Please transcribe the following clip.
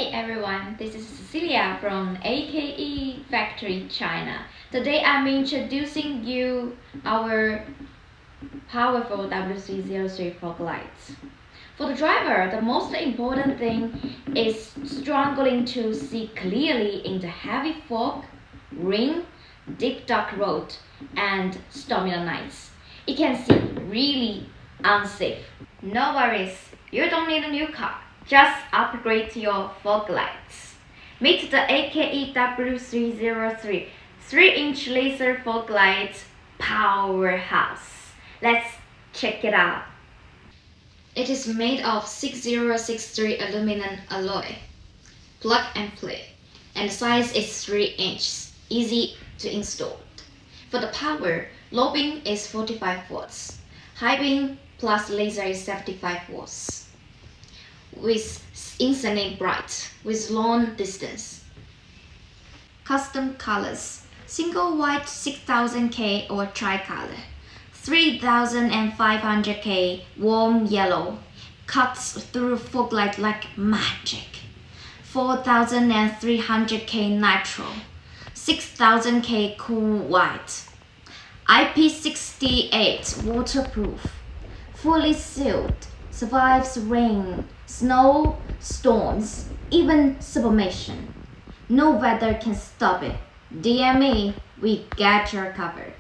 Hey everyone, this is Cecilia from AKE Factory China. Today I'm introducing you our powerful W303 fog lights. For the driver, the most important thing is struggling to see clearly in the heavy fog, rain, deep dark road, and stormy nights. It can seem really unsafe. No worries, you don't need a new car. Just upgrade your fog lights. Meet the AKE W303 3-inch laser fog light powerhouse. Let's check it out. It is made of 6063 aluminum alloy. Plug and play. And the size is 3 inches. Easy to install. For the power, low beam is 45 watts. High beam plus laser is 75 watts. With insanely bright, with long distance. Custom colors: single white 6000K or tricolor, 3500K warm yellow, cuts through fog light like magic, 4300K nitro, 6000K cool white, IP68 waterproof, fully sealed, survives rain, snow, storms, even submersion. No weather can stop it. DM me, we got you covered.